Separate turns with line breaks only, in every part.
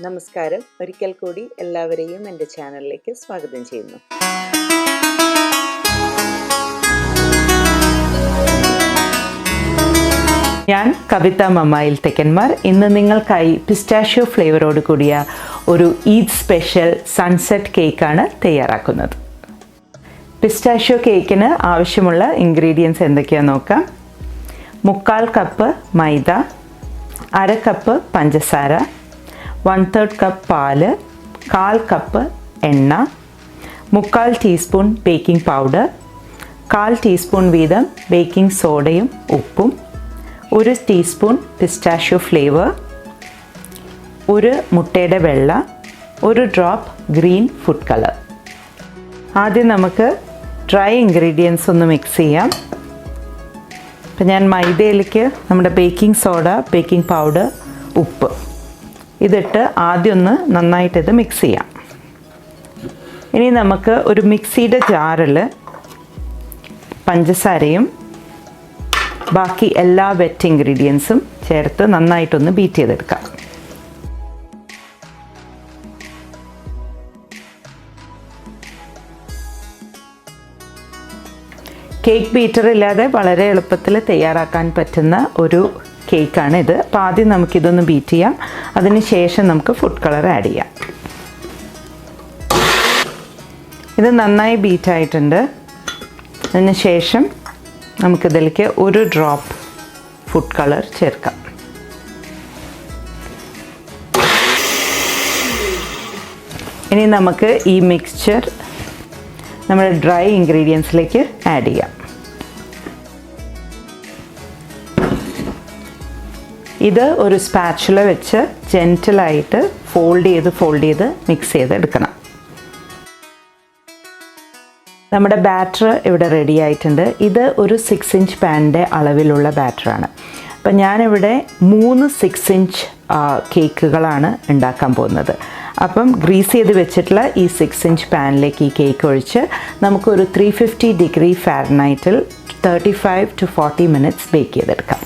നമസ്കാരം, ഒരിക്കൽ കൂടി എല്ലാവരെയും എൻ്റെ ചാനലിലേക്ക് സ്വാഗതം ചെയ്യുന്നു. ഞാൻ കവിത മമ്മായിൽ തെക്കന്മാർ. ഇന്ന് നിങ്ങൾക്കായി പിസ്റ്റാഷ്യോ ഫ്ലേവറോട് കൂടിയ ഒരു ഈദ് സ്പെഷ്യൽ സൺസെറ്റ് കേക്കാണ് തയ്യാറാക്കുന്നത്. പിസ്റ്റാഷ്യോ കേക്കിന് ആവശ്യമുള്ള ഇൻഗ്രീഡിയൻസ് എന്തൊക്കെയാണെന്ന് നോക്കാം. 3/4 കപ്പ് മൈദ, 1/2 കപ്പ് പഞ്ചസാര, 1/3 കപ്പ് പാല്, 1/4 കപ്പ് എണ്ണ, 3/4 ടീസ്പൂൺ ബേക്കിംഗ് പൗഡർ, 1/4 ടീസ്പൂൺ വീതം ബേക്കിംഗ് സോഡയും ഉപ്പും, 1 ടീസ്പൂൺ പിസ്റ്റാഷ്യോ ഫ്ലേവർ, 1 മുട്ടയുടെ വെള്ള, 1 ഡ്രോപ്പ് ഗ്രീൻ ഫുഡ് കളർ. ആദ്യം നമുക്ക് ഡ്രൈ ഇൻഗ്രീഡിയൻസ് ഒന്ന് മിക്സ് ചെയ്യാം. ഇപ്പം ഞാൻ മൈദയിലേക്ക് നമ്മുടെ ബേക്കിംഗ് സോഡ, ബേക്കിംഗ് പൗഡർ, ഉപ്പ് ഇതിട്ട് ആദ്യം ഒന്ന് നന്നായിട്ടിത് മിക്സ് ചെയ്യാം. ഇനി നമുക്ക് ഒരു മിക്സിയുടെ ജാറിൽ പഞ്ചസാരയും ബാക്കി എല്ലാ വെറ്റ് ഇൻഗ്രീഡിയൻസും ചേർത്ത് നന്നായിട്ടൊന്ന് ബീറ്റ് ചെയ്തെടുക്കാം. കേക്ക് ബീറ്റർ ഇല്ലാതെ വളരെ എളുപ്പത്തിൽ തയ്യാറാക്കാൻ പറ്റുന്ന ഒരു കേക്കാണ് ഇത്. അപ്പോൾ ആദ്യം നമുക്കിതൊന്ന് ബീറ്റ് ചെയ്യാം. അതിന് ശേഷം നമുക്ക് ഫുഡ് കളർ ആഡ് ചെയ്യാം. ഇത് നന്നായി ബീറ്റ് ആയിട്ടുണ്ട്. അതിന് ശേഷം നമുക്കിതിലേക്ക് 1 ഡ്രോപ്പ് ഫുഡ് കളർ ചേർക്കാം. ഇനി നമുക്ക് ഈ മിക്സ്ചർ നമ്മുടെ ഡ്രൈ ഇൻഗ്രീഡിയൻസിലേക്ക് ആഡ് ചെയ്യാം. ഇത് ഒരു സ്പാച്ചുല വെച്ച് ജെൻറ്റിലായിട്ട് ഫോൾഡ് ചെയ്ത് മിക്സ് ചെയ്തെടുക്കണം. നമ്മുടെ ബാറ്റർ ഇവിടെ റെഡി ആയിട്ടുണ്ട്. ഇത് ഒരു 6 ഇഞ്ച് പാനിൻ്റെ അളവിലുള്ള ബാറ്ററാണ്. അപ്പം ഞാനിവിടെ 3 6 ഇഞ്ച് കേക്കുകളാണ് ഉണ്ടാക്കാൻ പോകുന്നത്. അപ്പം ഗ്രീസ് ചെയ്ത് വെച്ചിട്ടുള്ള ഈ 6 ഇഞ്ച് പാനിലേക്ക് ഈ കേക്ക് ഒഴിച്ച് നമുക്കൊരു 350 ഡിഗ്രി ഫാരനൈറ്റിൽ 35 to 40 മിനിറ്റ്സ് ബേക്ക് ചെയ്തെടുക്കാം.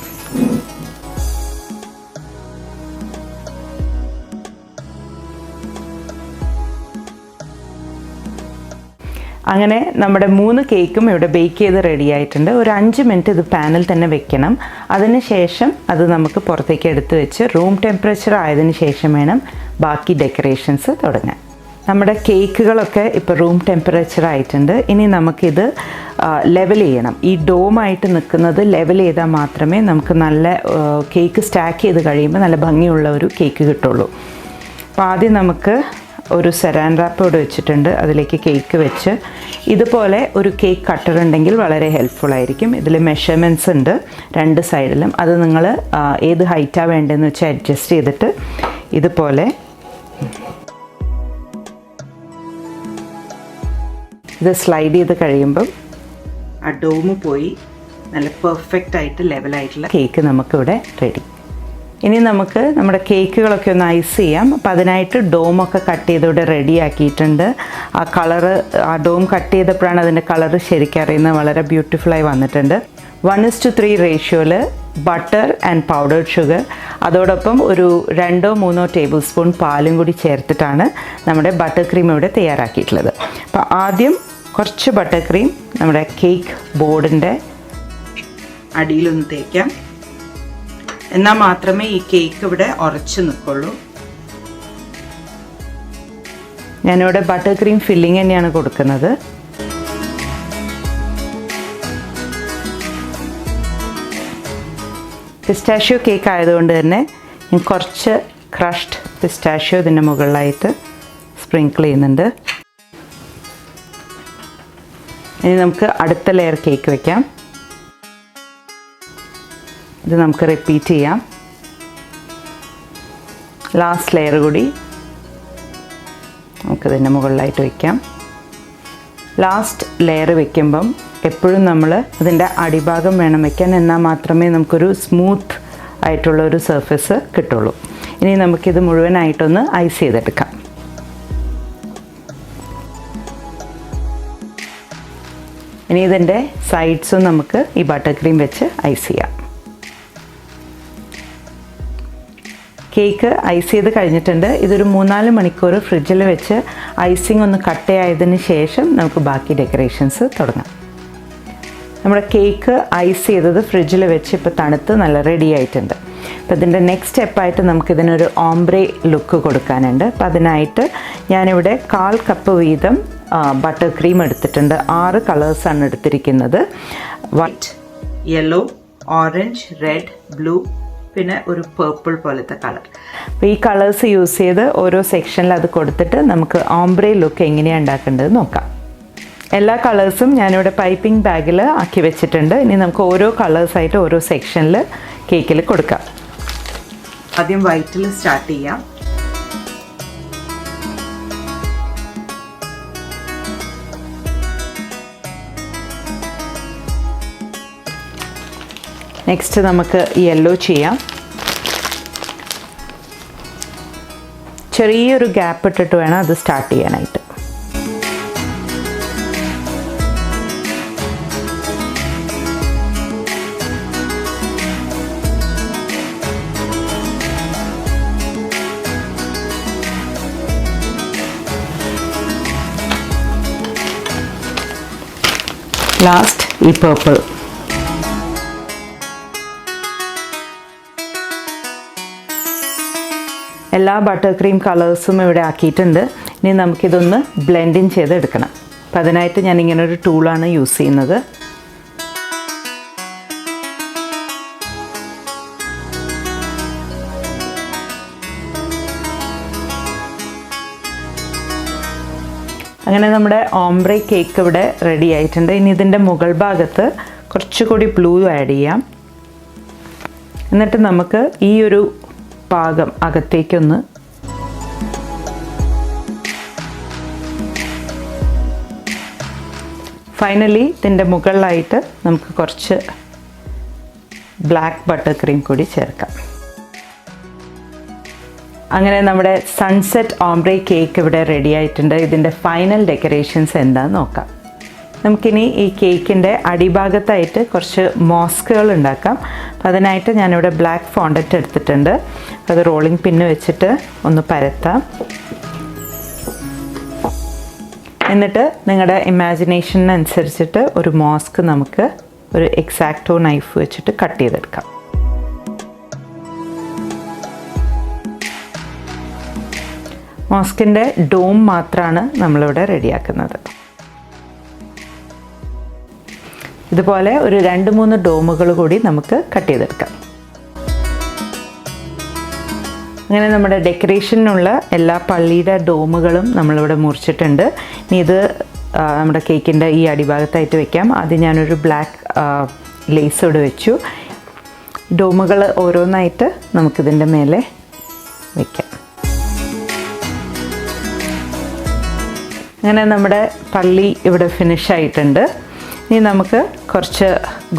അങ്ങനെ നമ്മുടെ 3 കേക്കും ഇവിടെ ബേക്ക് ചെയ്ത് റെഡി ആയിട്ടുണ്ട്. ഒരു 5 മിനിറ്റ് ഇത് പാനിൽ തന്നെ വെക്കണം. അതിന് ശേഷം അത് നമുക്ക് പുറത്തേക്ക് എടുത്ത് വെച്ച് റൂം ടെമ്പറേച്ചർ ആയതിനു ശേഷം വേണം ബാക്കി ഡെക്കറേഷൻസ് തുടങ്ങാൻ. നമ്മുടെ കേക്കുകളൊക്കെ ഇപ്പോൾ റൂം ടെമ്പറേച്ചർ ആയിട്ടുണ്ട്. ഇനി നമുക്കിത് ലെവൽ ചെയ്യണം. ഈ ഡോമായിട്ട് നിൽക്കുന്നത് ലെവൽ ചെയ്താൽ മാത്രമേ നമുക്ക് നല്ല കേക്ക് സ്റ്റാക്ക് ചെയ്ത് കഴിയുമ്പോൾ നല്ല ഭംഗിയുള്ള ഒരു കേക്ക് കിട്ടുള്ളൂ. അപ്പോൾ ആദ്യം നമുക്ക് ഒരു സെറാൻ റാപ്പ് ഇവിടെ വെച്ചിട്ടുണ്ട്. അതിലേക്ക് കേക്ക് വെച്ച് ഇതുപോലെ ഒരു കേക്ക് കട്ടർ ഉണ്ടെങ്കിൽ വളരെ ഹെൽപ്ഫുൾ ആയിരിക്കും. ഇതിൽ മെഷർമെൻറ്റ്സ് ഉണ്ട് 2 സൈഡിലും. അത് നിങ്ങൾ ഏത് ഹൈറ്റാണ് വേണ്ടതെന്ന് വെച്ചാൽ അഡ്ജസ്റ്റ് ചെയ്തിട്ട് ഇതുപോലെ ഇത് സ്ലൈഡ് ചെയ്ത് കഴിയുമ്പം ആ ഡോമ് പോയി നല്ല പെർഫെക്റ്റ് ആയിട്ട് ലെവലായിട്ടുള്ള കേക്ക് നമുക്കിവിടെ റെഡി. ഇനി നമുക്ക് നമ്മുടെ കേക്കുകളൊക്കെ ഒന്ന് ഐസ് ചെയ്യാം. അപ്പോൾ അതിനായിട്ട് ഡോമൊക്കെ കട്ട് ചെയ്തിവിടെ റെഡി ആക്കിയിട്ടുണ്ട്. ആ കളറ്, ആ ഡോം കട്ട് ചെയ്തപ്പോഴാണ് അതിൻ്റെ കളറ് ശരിക്കും അറിയുന്നത്. വളരെ ബ്യൂട്ടിഫുള്ളായി വന്നിട്ടുണ്ട്. 1:3 റേഷ്യോയിൽ ബട്ടർ ആൻഡ് പൗഡേർഡ് ഷുഗർ, അതോടൊപ്പം ഒരു 2-3 ടേബിൾ സ്പൂൺ പാലും കൂടി ചേർത്തിട്ടാണ് നമ്മുടെ ബട്ടർ ക്രീം ഇവിടെ തയ്യാറാക്കിയിട്ടുള്ളത്. അപ്പോൾ ആദ്യം കുറച്ച് ബട്ടർ ക്രീം നമ്മുടെ കേക്ക് ബോർഡിൻ്റെ അടിയിലൊന്ന് തേക്കാം. എന്നാൽ മാത്രമേ ഈ കേക്ക് ഇവിടെ ഉറച്ചു നിൽക്കുള്ളൂ. ഞാനിവിടെ ബട്ടർ ക്രീം ഫില്ലിങ് തന്നെയാണ് കൊടുക്കുന്നത്. പിസ്റ്റാഷ്യോ കേക്ക് ആയതുകൊണ്ട് തന്നെ ഞാൻ കുറച്ച് ക്രഷ്ഡ് പിസ്റ്റാഷ്യോ ഇതിൻ്റെ മുകളിലായിട്ട് സ്പ്രിങ്കിൾ ചെയ്യുന്നുണ്ട്. ഇനി നമുക്ക് അടുത്ത ലെയർ കേക്ക് വയ്ക്കാം. ഇത് നമുക്ക് റിപ്പീറ്റ് ചെയ്യാം. ലാസ്റ്റ് ലെയർ കൂടി നമുക്കിതിൻ്റെ മുകളിലായിട്ട് വയ്ക്കാം. ലാസ്റ്റ് ലെയർ വയ്ക്കുമ്പം എപ്പോഴും നമ്മൾ അതിൻ്റെ അടിഭാഗം വേണം വയ്ക്കാൻ. എന്നാൽ മാത്രമേ നമുക്കൊരു സ്മൂത്ത് ആയിട്ടുള്ളൊരു സർഫസ് കിട്ടുള്ളൂ. ഇനി നമുക്കിത് മുഴുവനായിട്ടൊന്ന് ഐസ് ചെയ്തെടുക്കാം. ഇനി ഇതിൻ്റെ സൈഡ്സും നമുക്ക് ഈ ബട്ടർ ക്രീം വെച്ച് ഐസ് ചെയ്യാം. കേക്ക് ഐസ് ചെയ്ത് കഴിഞ്ഞിട്ടുണ്ട്. ഇതൊരു 3-4 മണിക്കൂർ ഫ്രിഡ്ജിൽ വെച്ച് ഐസിങ് ഒന്ന് കട്ടയായതിന് ശേഷം നമുക്ക് ബാക്കി ഡെക്കറേഷൻസ് തുടങ്ങാം. നമ്മുടെ കേക്ക് ഐസ് ചെയ്തത് ഫ്രിഡ്ജിൽ വെച്ച് ഇപ്പോൾ തണുത്ത് നല്ല റെഡി ആയിട്ടുണ്ട്. അപ്പോൾ ഇതിൻ്റെ നെക്സ്റ്റ് സ്റ്റെപ്പായിട്ട് നമുക്കിതിനൊരു ഓംബ്രെ ലുക്ക് കൊടുക്കാനുണ്ട്. അപ്പോൾ അതിനായിട്ട് ഞാനിവിടെ 1/4 കപ്പ് വീതം ബട്ടർ ക്രീം എടുത്തിട്ടുണ്ട്. 6 കളേഴ്സാണ് എടുത്തിരിക്കുന്നത്. White, yellow, orange, red, blue, പിന്നെ ഒരു പേർപ്പിൾ പോലത്തെ കളർ. അപ്പോൾ ഈ കളേഴ്സ് യൂസ് ചെയ്ത് ഓരോ സെക്ഷനിൽ അത് കൊടുത്തിട്ട് നമുക്ക് ഓംബ്രെ ലുക്ക് എങ്ങനെയാണ് ഉണ്ടാക്കേണ്ടത് നോക്കാം. എല്ലാ കളേഴ്സും ഞാനിവിടെ പൈപ്പിംഗ് ബാഗിൽ ആക്കി വെച്ചിട്ടുണ്ട്. ഇനി നമുക്ക് ഓരോ കളേഴ്സായിട്ട് ഓരോ സെക്ഷനിൽ കേക്കിൽ കൊടുക്കാം. ആദ്യം വൈറ്റിൽ സ്റ്റാർട്ട് ചെയ്യാം. നെക്സ്റ്റ് നമുക്ക് യെല്ലോ ചെയ്യാം. ചെറിയൊരു ഗ്യാപ്പ് ഇട്ടിട്ട് വേണം അത് സ്റ്റാർട്ട് ചെയ്യാനായിട്ട്. ലാസ്റ്റ് ഈ പേർപ്പിൾ. എല്ലാ ബട്ടർ ക്രീം കളേഴ്സും ഇവിടെ ആക്കിയിട്ടുണ്ട്. ഇനി നമുക്കിതൊന്ന് ബ്ലെൻഡിങ് ചെയ്തെടുക്കണം. അപ്പോൾ അതിനായിട്ട് ഞാൻ ഇങ്ങനൊരു ടൂളാണ് യൂസ് ചെയ്യുന്നത്. അങ്ങനെ നമ്മുടെ ഓംബ്രെ കേക്ക് ഇവിടെ റെഡി ആയിട്ടുണ്ട്. ഇനി ഇതിൻ്റെ മുകൾ ഭാഗത്ത് കുറച്ചുകൂടി ബ്ലൂ ആഡ് ചെയ്യാം. എന്നിട്ട് നമുക്ക് ഈ ഒരു പാകം അകത്തേക്കൊന്ന് ഫൈനലി ഇതിൻ്റെ മുകളിലായിട്ട് നമുക്ക് കുറച്ച് ബ്ലാക്ക് ബട്ടർ ക്രീം കൂടി ചേർക്കാം. അങ്ങനെ നമ്മുടെ സൺസെറ്റ് ഓംബ്രെ കേക്ക് ഇവിടെ റെഡി ആയിട്ടുണ്ട്. ഇതിൻ്റെ ഫൈനൽ ഡെക്കറേഷൻസ് എന്താണെന്ന് നോക്കാം. നമുക്കിനി ഈ കേക്കിൻ്റെ അടിഭാഗത്തായിട്ട് കുറച്ച് മോസ്കുകൾ ഉണ്ടാക്കാം. അപ്പോൾ അതിനായിട്ട് ഞാനിവിടെ ബ്ലാക്ക് ഫോണ്ടറ്റ് എടുത്തിട്ടുണ്ട്. അത് റോളിംഗ് പിന്ന് വെച്ചിട്ട് ഒന്ന് പരത്താം. എന്നിട്ട് നിങ്ങളുടെ ഇമാജിനേഷനനുസരിച്ചിട്ട് ഒരു മോസ്ക് നമുക്ക് ഒരു എക്സാക്ടോ നൈഫ് വെച്ചിട്ട് കട്ട് ചെയ്തെടുക്കാം. മോസ്കിൻ്റെ ഡോം മാത്രമാണ് നമ്മളിവിടെ റെഡിയാക്കുന്നത്. ഇതുപോലെ ഒരു 2-3 ഡോമുകൾ കൂടി നമുക്ക് കട്ട് ചെയ്തെടുക്കാം. അങ്ങനെ നമ്മുടെ ഡെക്കറേഷനുള്ള എല്ലാ പള്ളിയുടെ ഡോമുകളും നമ്മളിവിടെ മുറിച്ചിട്ടുണ്ട്. ഇനി ഇത് നമ്മുടെ കേക്കിൻ്റെ ഈ അടിഭാഗത്തായിട്ട് വെക്കാം. ആദ്യം ഞാനൊരു ബ്ലാക്ക് ലേസ് ഇവിടെ വെച്ചു. ഡോമുകൾ ഓരോന്നായിട്ട് നമുക്കിതിൻ്റെ മേലെ വയ്ക്കാം. അങ്ങനെ നമ്മുടെ പള്ളി ഇവിടെ ഫിനിഷ് ആയിട്ടുണ്ട്. ഇനി നമുക്ക് കുറച്ച്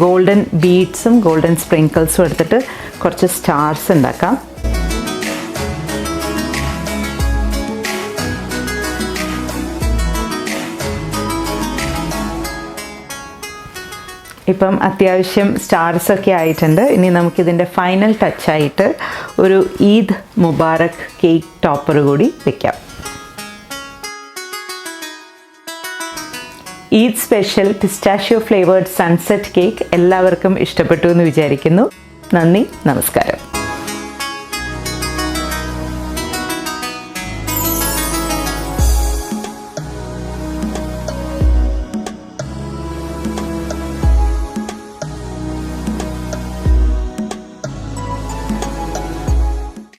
ഗോൾഡൻ ബീഡ്സും ഗോൾഡൻ സ്പ്രിങ്കിൾസും എടുത്തിട്ട് കുറച്ച് സ്റ്റാർസ് ഉണ്ടാക്കാം. ഇപ്പം അത്യാവശ്യം സ്റ്റാർസൊക്കെ ആയിട്ടുണ്ട്. ഇനി നമുക്കിതിൻ്റെ ഫൈനൽ ടച്ചായിട്ട് ഒരു ഈദ് മുബാറക് കേക്ക് ടോപ്പർ കൂടി വയ്ക്കാം. Eid special pistachio flavoured sunset cake എല്ലാവർക്കും ഇഷ്ടപ്പെട്ടു എന്ന് വിചാരിക്കുന്നു. നന്ദി, നമസ്കാരം.